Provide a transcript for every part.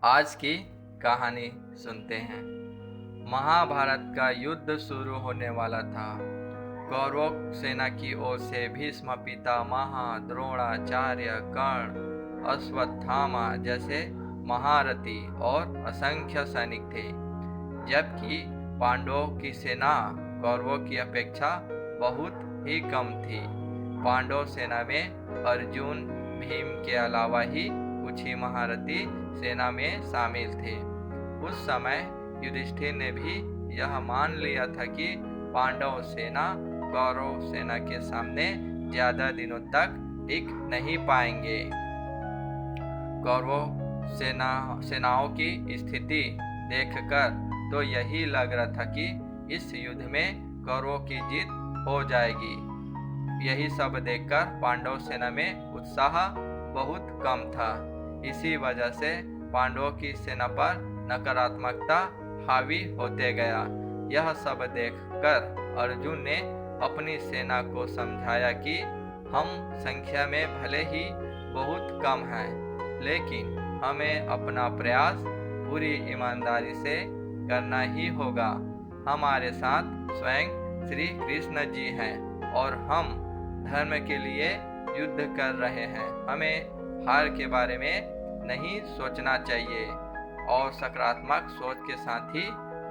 आज की कहानी सुनते हैं। महाभारत का युद्ध शुरू होने वाला था। कौरव सेना की ओर से भीष्म पितामह, द्रोणाचार्य, कर्ण, अश्वत्थामा जैसे महारथी और असंख्य सैनिक थे, जबकि पांडवों की सेना कौरवों की अपेक्षा बहुत ही कम थी। पांडव सेना में अर्जुन, भीम के अलावा ही कुछ ही महारथी सेना में शामिल थे। उस समय युधिष्ठिर ने भी यह मान लिया था कि पांडव सेना कौरव सेना के सामने ज्यादा दिनों तक टिक नहीं पाएंगे। कौरव सेनाओं की स्थिति देखकर तो यही लग रहा था कि इस युद्ध में कौरवों की जीत हो जाएगी। यही सब देखकर पांडव सेना में उत्साह बहुत कम था। इसी वजह से पांडवों की सेना पर नकारात्मकता हावी होते गया। यह सब देखकर अर्जुन ने अपनी सेना को समझाया कि हम संख्या में भले ही बहुत कम हैं, लेकिन हमें अपना प्रयास पूरी ईमानदारी से करना ही होगा। हमारे साथ स्वयं श्री कृष्ण जी हैं और हम धर्म के लिए युद्ध कर रहे हैं। हमें हार के बारे में नहीं सोचना चाहिए और सकारात्मक सोच के साथ ही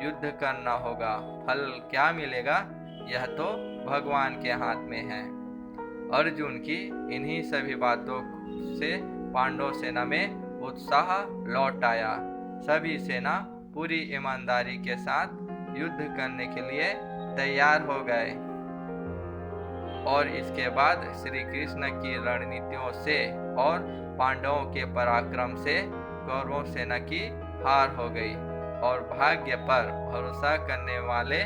युद्ध करना होगा। फल क्या मिलेगा यह तो भगवान के हाथ में है। अर्जुन की इन्हीं सभी बातों से पांडव सेना में उत्साह लौट आया। सभी सेना पूरी ईमानदारी के साथ युद्ध करने के लिए तैयार हो गए और इसके बाद श्री कृष्ण की रणनीतियों से और पांडवों के पराक्रम से कौरव सेना की हार हो गई और भाग्य पर भरोसा करने वाले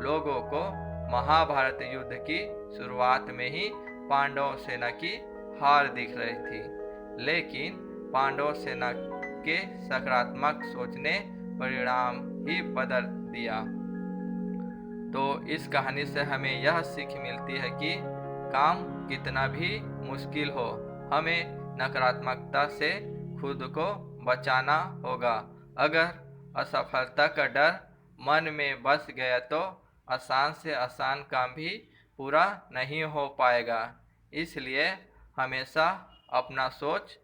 लोगों को महाभारत युद्ध की शुरुआत में ही पांडव सेना की हार दिख रही थी। लेकिन पांडव सेना के सकारात्मक सोच ने परिणाम ही बदल दिया। तो इस कहानी से हमें यह सीख मिलती है कि काम कितना भी मुश्किल हो, हमें नकारात्मकता से खुद को बचाना होगा। अगर असफलता का डर मन में बस गया तो आसान से आसान काम भी पूरा नहीं हो पाएगा। इसलिए हमेशा अपना सोच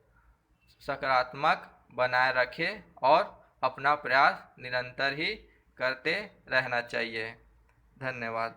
सकारात्मक बनाए रखें और अपना प्रयास निरंतर ही करते रहना चाहिए। धन्यवाद।